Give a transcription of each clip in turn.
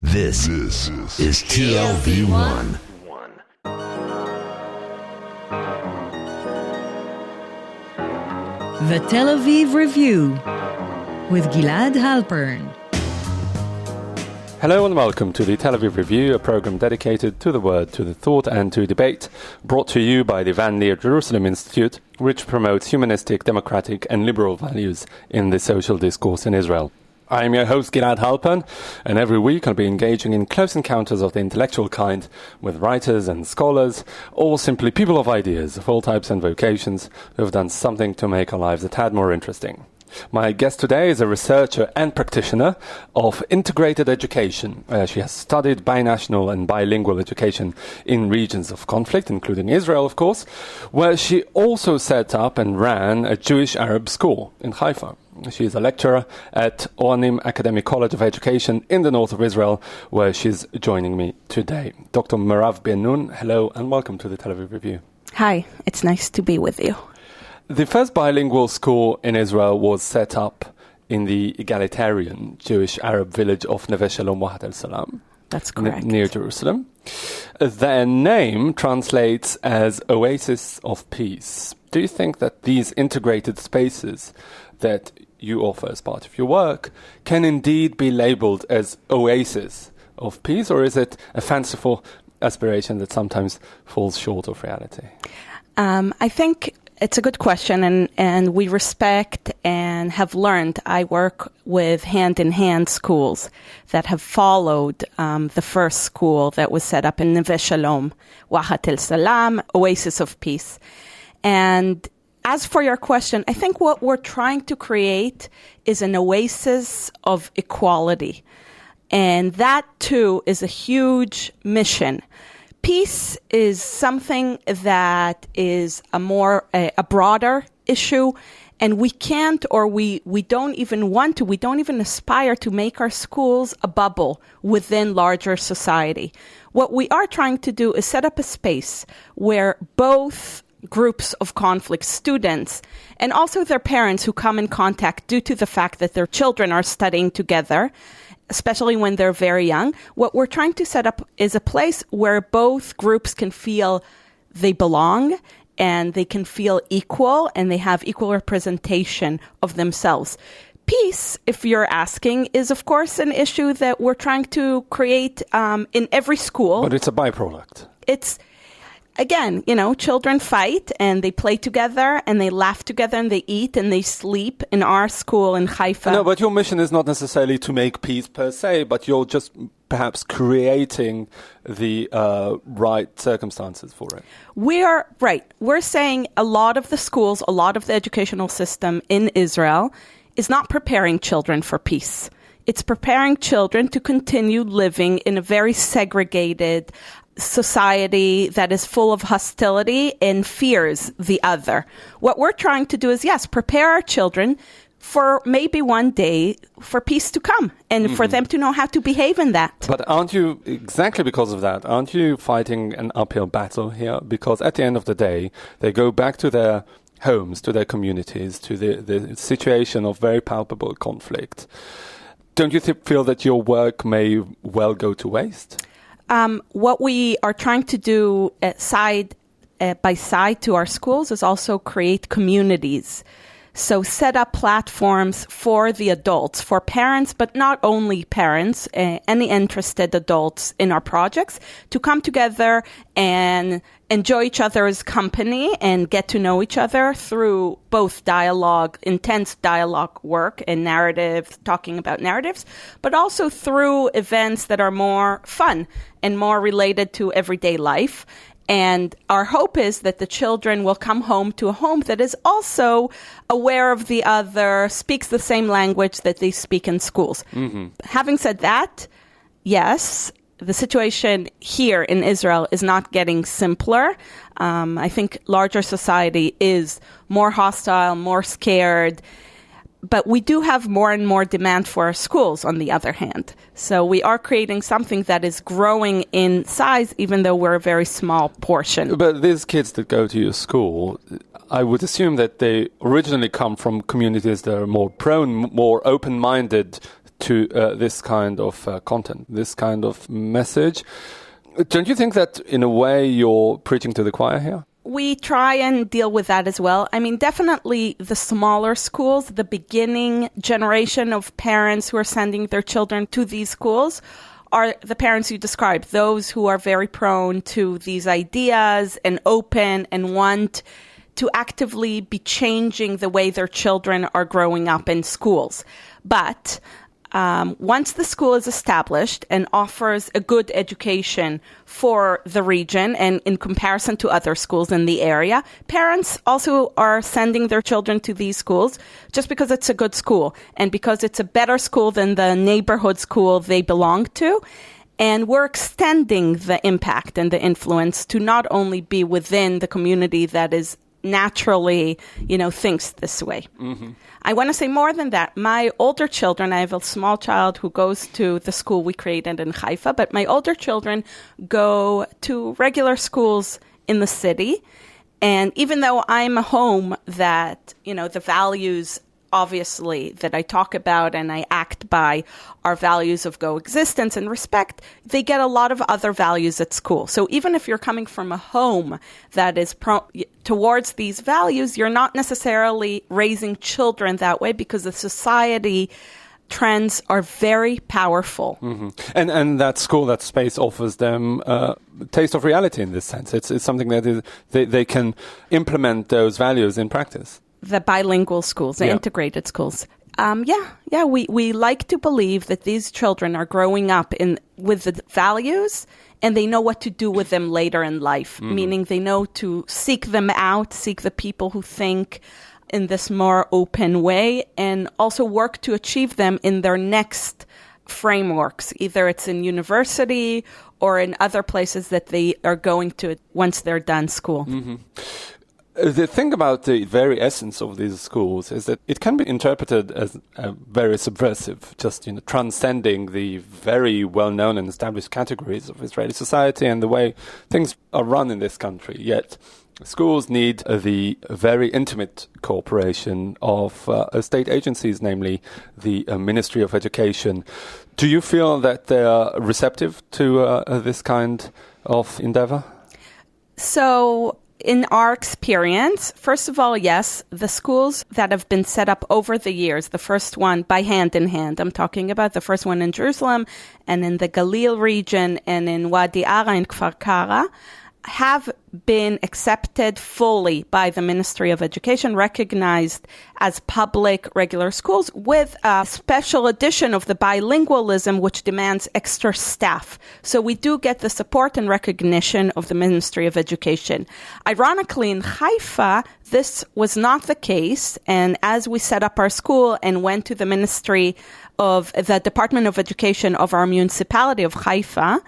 This is TLV1. The Tel Aviv Review with Gilad Halpern. Hello and welcome to the Tel Aviv Review, a program dedicated to the word, to the thought and to debate, brought to you by the Van Leer Jerusalem Institute, which promotes humanistic, democratic and liberal values in the social discourse in Israel. I am your host, Gilad Halpern, and every week I'll be engaging in close encounters of the intellectual kind with writers and scholars, or simply people of ideas of all types and vocations who have done something to make our lives a tad more interesting. My guest today is a researcher and practitioner of integrated education. She has studied binational and bilingual education in regions of conflict, including Israel, of course, where she also set up and ran a Jewish-Arab school in Haifa. She is a lecturer at Oranim Academic College of Education in the north of Israel, where she's joining me today. Dr. Merav Ben-Nun, hello and welcome to the Tel Aviv Review. Hi, it's nice to be with you. The first bilingual school in Israel was set up in the egalitarian Jewish-Arab village of Shalom, Salam. That's correct. Near Jerusalem. Their name translates as Oasis of Peace. Do you think that these integrated spaces that you offer as part of your work can indeed be labeled as oasis of peace, or is it a fanciful aspiration that sometimes falls short of reality? I think it's a good question, and we respect and have learned. I work with hand-in-hand schools that have followed the first school that was set up in Neve Shalom, Salam, Oasis of Peace. And as for your question, I think what we're trying to create is an oasis of equality. And that, too, is a huge mission. Peace is something that is a broader issue, and we can't, or we don't even want to, we don't even aspire to make our schools a bubble within larger society. What we are trying to do is set up a space where both groups of conflict, students, and also their parents who come in contact due to the fact that their children are studying together, especially when they're very young. What we're trying to set up is a place where both groups can feel they belong and they can feel equal and they have equal representation of themselves. Peace, if you're asking, is of course an issue that we're trying to create in every school. But it's a byproduct. Again, children fight and they play together and they laugh together and they eat and they sleep in our school in Haifa. No, but your mission is not necessarily to make peace per se, but you're just perhaps creating the right circumstances for it. We're saying a lot of the schools, a lot of the educational system in Israel is not preparing children for peace. It's preparing children to continue living in a very segregated society that is full of hostility and fears the other. What we're trying to do is, prepare our children for maybe one day for peace to come and for them to know how to behave in that. But aren't you, exactly because of that, aren't you fighting an uphill battle here? Because at the end of the day, they go back to their homes, to their communities, to the situation of very palpable conflict. Don't you feel that your work may well go to waste? What we are trying to do side by side to our schools is also create communities. So set up platforms for the adults, for parents, but not only parents, any interested adults in our projects to come together and enjoy each other's company and get to know each other through both dialogue, intense dialogue work and narrative, talking about narratives, but also through events that are more fun and more related to everyday life. And our hope is that the children will come home to a home that is also aware of the other, speaks the same language that they speak in schools. Mm-hmm. Having said that, yes, the situation here in Israel is not getting simpler. I think larger society is more hostile, more scared. But we do have more and more demand for our schools, on the other hand. So we are creating something that is growing in size, even though we're a very small portion. But these kids that go to your school, I would assume that they originally come from communities that are more prone, more open-minded to this kind of content, this kind of message. Don't you think that, in a way, you're preaching to the choir here? We try and deal with that as well. I mean, definitely the smaller schools, the beginning generation of parents who are sending their children to these schools are the parents you described, those who are very prone to these ideas and open and want to actively be changing the way their children are growing up in schools. But once the school is established and offers a good education for the region and in comparison to other schools in the area, parents also are sending their children to these schools just because it's a good school and because it's a better school than the neighborhood school they belong to. And we're extending the impact and the influence to not only be within the community that is naturally, thinks this way. Mm-hmm. I want to say more than that. My older children, I have a small child who goes to the school we created in Haifa, but my older children go to regular schools in the city. And even though I'm a home that, the values obviously that I talk about and I act by are values of coexistence and respect, they get a lot of other values at school. So even if you're coming from a home that is towards these values, you're not necessarily raising children that way because the society trends are very powerful. Mm-hmm. And that school, that space offers them a taste of reality in this sense. It's something that they can implement those values in practice. The bilingual schools, the integrated schools. We like to believe that these children are growing up with the values and they know what to do with them later in life, meaning they know to seek them out, seek the people who think in this more open way, and also work to achieve them in their next frameworks. Either it's in university or in other places that they are going to once they're done school. Mm-hmm. The thing about the very essence of these schools is that it can be interpreted as very subversive, just transcending the very well-known and established categories of Israeli society and the way things are run in this country. Yet schools need the very intimate cooperation of state agencies, namely the Ministry of Education. Do you feel that they are receptive to this kind of endeavor? So, in our experience, first of all, yes, the schools that have been set up over the years, the first one by hand in hand, I'm talking about the first one in Jerusalem and in the Galil region and in Wadi Ara and Kfar Kara, have been accepted fully by the Ministry of Education, recognized as public regular schools with a special edition of the bilingualism, which demands extra staff. So we do get the support and recognition of the Ministry of Education. Ironically, in Haifa, this was not the case. And as we set up our school and went to the Ministry of the Department of Education of our municipality of Haifa,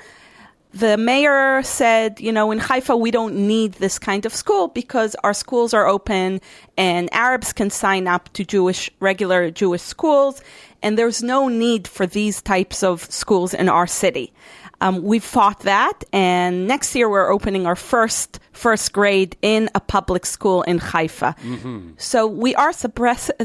the mayor said, in Haifa, we don't need this kind of school because our schools are open and Arabs can sign up to regular Jewish schools, and there's no need for these types of schools in our city. We fought that, and next year we're opening our first grade in a public school in Haifa. Mm-hmm. So we are subversive,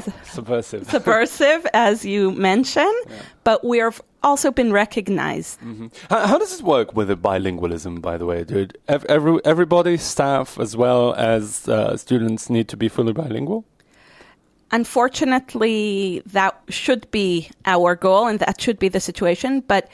as you mentioned, but we are also been recognized. Mm-hmm. How does it work with the bilingualism, by the way? Everybody, staff as well as students, need to be fully bilingual? Unfortunately, that should be our goal and that should be the situation. But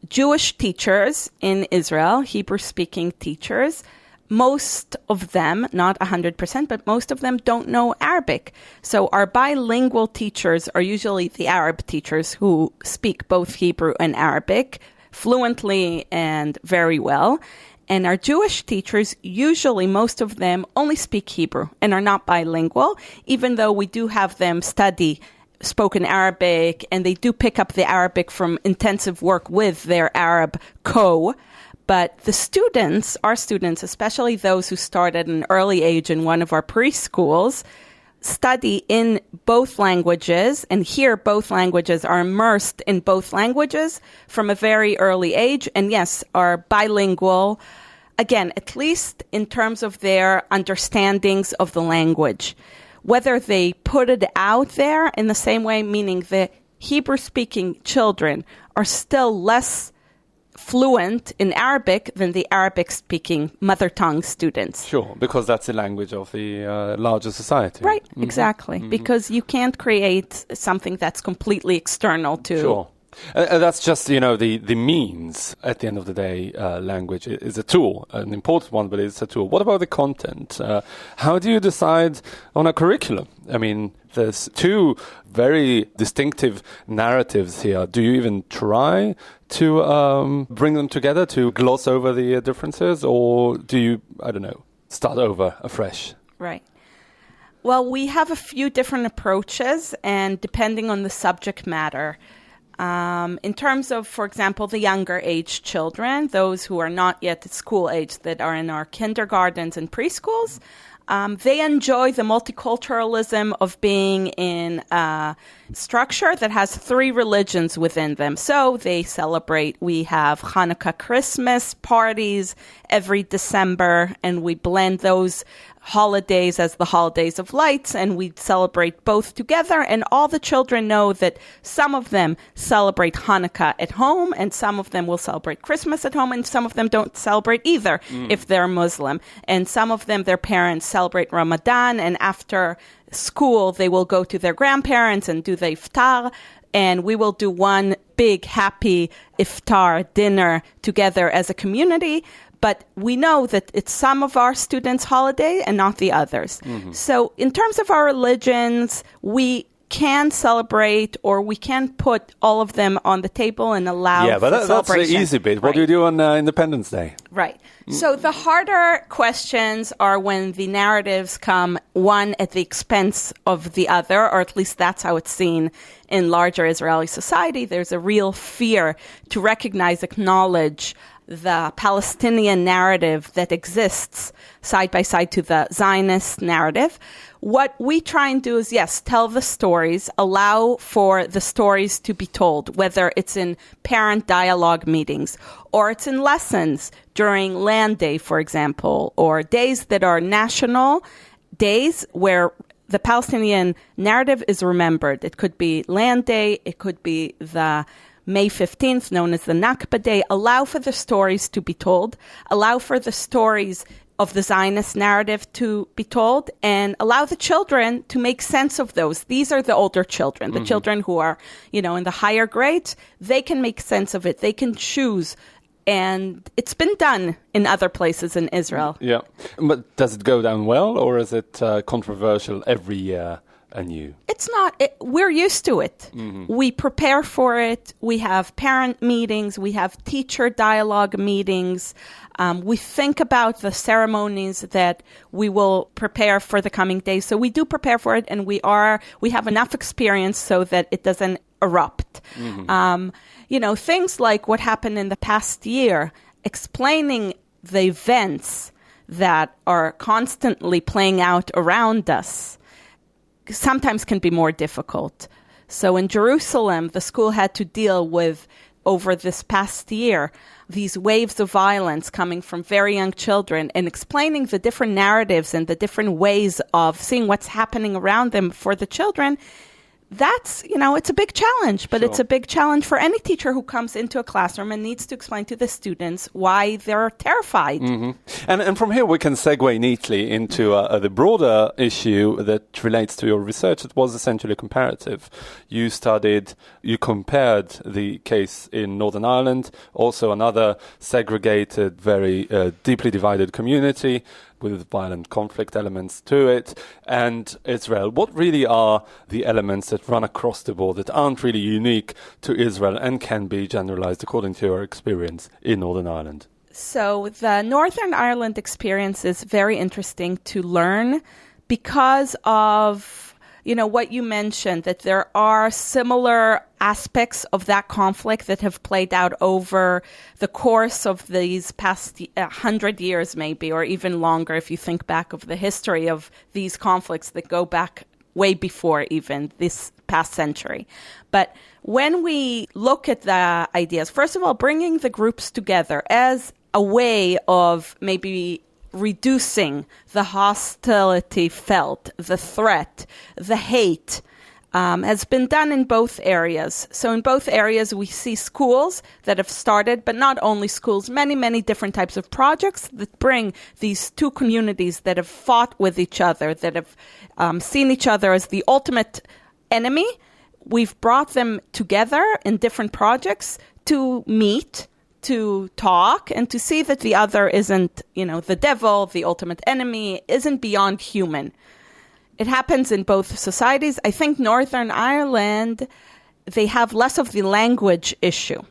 Jewish teachers in Israel, Hebrew-speaking teachers, most of them, not 100%, but most of them don't know Arabic. So our bilingual teachers are usually the Arab teachers who speak both Hebrew and Arabic fluently and very well. And our Jewish teachers, usually most of them only speak Hebrew and are not bilingual, even though we do have them study spoken Arabic, and they do pick up the Arabic from intensive work with their Arab But the students, our students, especially those who start at an early age in one of our preschools, study in both languages, and here both languages are immersed in both languages from a very early age, and yes, are bilingual, again, at least in terms of their understandings of the language. Whether they put it out there in the same way, meaning the Hebrew-speaking children are still less fluent in Arabic than the Arabic-speaking mother tongue students. Sure, because that's the language of the larger society. Right, exactly. Because you can't create something that's completely external to... Sure. That's just, the means. At the end of the day, language is a tool, an important one, but it's a tool. What about the content? How do you decide on a curriculum? I mean, there's two very distinctive narratives here. Do you even try to bring them together, to gloss over the differences, or do you, start over afresh? Right. Well, we have a few different approaches, and depending on the subject matter, in terms of, for example, the younger age children, those who are not yet at school age that are in our kindergartens and preschools, they enjoy the multiculturalism of being in a structure that has 3 religions within them. So they celebrate, we have Hanukkah Christmas parties every December, and we blend those holidays as the holidays of lights, and we celebrate both together, and all the children know that some of them celebrate Hanukkah at home, and some of them will celebrate Christmas at home, and some of them don't celebrate either if they're Muslim. And some of them, their parents celebrate Ramadan, and after school they will go to their grandparents and do the iftar, and we will do one big happy iftar dinner together as a community. But we know that it's some of our students' holiday and not the others. So in terms of our religions, we can celebrate, or we can put all of them on the table and allow Yeah, but that's the easy bit. What do you do on Independence Day? Right. So the harder questions are when the narratives come one at the expense of the other, or at least that's how it's seen in larger Israeli society. There's a real fear to recognize, acknowledge the Palestinian narrative that exists side by side to the Zionist narrative. What we try and do is, yes, tell the stories, allow for the stories to be told, whether it's in parent dialogue meetings or it's in lessons during Land Day, for example, or days that are national days where the Palestinian narrative is remembered. It could be Land Day, it could be the May 15th, known as the Nakba Day. Allow for the stories to be told, allow for the stories of the Zionist narrative to be told, and allow the children to make sense of those. These are the older children, the children who are, in the higher grades. They can make sense of it. They can choose. And it's been done in other places in Israel. Yeah. But does it go down well, or is it controversial every year anew? It's not. We're used to it. We prepare for it. We have parent meetings. We have teacher dialogue meetings. We think about the ceremonies that we will prepare for the coming days. So we do prepare for it, and we have enough experience so that it doesn't erupt. Things like what happened in the past year, explaining the events that are constantly playing out around us, sometimes can be more difficult. So in Jerusalem, the school had to deal with, over this past year, these waves of violence coming from very young children, and explaining the different narratives and the different ways of seeing what's happening around them for the children. That's, it's a big challenge, but It's a big challenge for any teacher who comes into a classroom and needs to explain to the students why they're terrified. And from here we can segue neatly into the broader issue that relates to your research. It was essentially comparative. You compared the case in Northern Ireland, also another segregated, very deeply divided community, with violent conflict elements to it, and Israel. What really are the elements that run across the board that aren't really unique to Israel and can be generalized according to your experience in Northern Ireland? So the Northern Ireland experience is very interesting to learn because of what you mentioned, that there are similar aspects of that conflict that have played out over the course of these past 100 years, maybe, or even longer, if you think back of the history of these conflicts that go back way before even this past century. But when we look at the ideas, first of all, bringing the groups together as a way of maybe reducing the hostility felt, the threat, the hate, has been done in both areas. So in both areas, we see schools that have started, but not only schools, many, many different types of projects that bring these two communities that have fought with each other, that have seen each other as the ultimate enemy. We've brought them together in different projects to meet, to talk, and to see that the other isn't, the devil, the ultimate enemy, isn't beyond human. It happens in both societies. I think Northern Ireland, they have less of the language issue.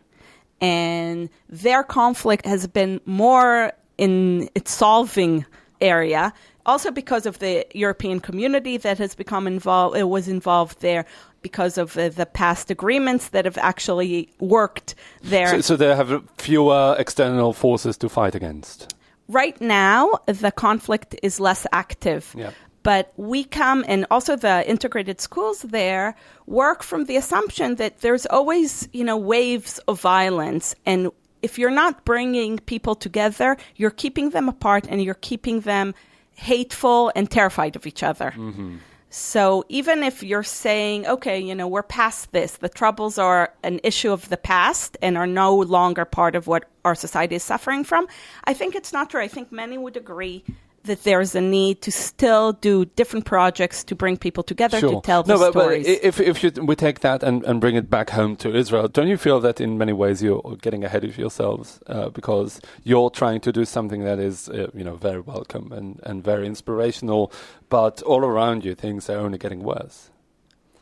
And their conflict has been more in its solving area, also because of the European community that has become involved. It was involved there because of the past agreements that have actually worked there. So they have fewer external forces to fight against. Right now, the conflict is less active. Yeah. But we come, and also the integrated schools there work from the assumption that there's always, waves of violence. And if you're not bringing people together, you're keeping them apart and you're keeping them hateful and terrified of each other. Mm-hmm. So even if you're saying, okay, we're past this, the troubles are an issue of the past and are no longer part of what our society is suffering from, I think it's not true. I think many would agree that there's a need to still do different projects to bring people together to tell the stories. But if we take that and bring it back home to Israel, don't you feel that in many ways you're getting ahead of yourselves because you're trying to do something that is very welcome and very inspirational, but all around you things are only getting worse?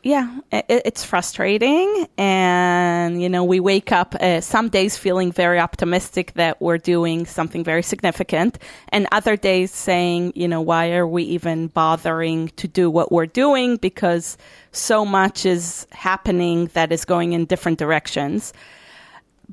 Yeah, it's frustrating. And, we wake up some days feeling very optimistic that we're doing something very significant. And other days saying, why are we even bothering to do what we're doing? Because so much is happening that is going in different directions.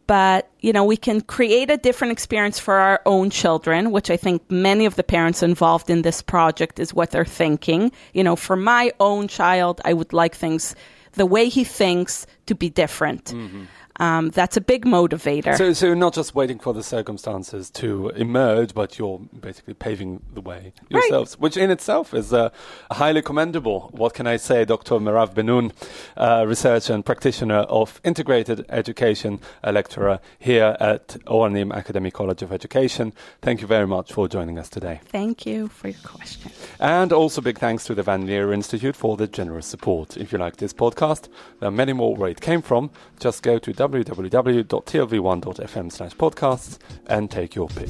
But, we can create a different experience for our own children, which I think many of the parents involved in this project is what they're thinking. For my own child, I would like things, the way he thinks, to be different. Mm-hmm. That's a big motivator. So you're not just waiting for the circumstances to emerge, but you're basically paving the way yourselves, right, which in itself is highly commendable. What can I say? Dr. Merav Ben-Nun, researcher and practitioner of integrated education, a lecturer here at Oranim Academic College of Education. Thank you very much for joining us today. Thank you for your question. And also big thanks to the Van Leer Institute for the generous support. If you like this podcast, there are many more where it came from. Just go to www.tlv1.fm/podcasts and take your pick.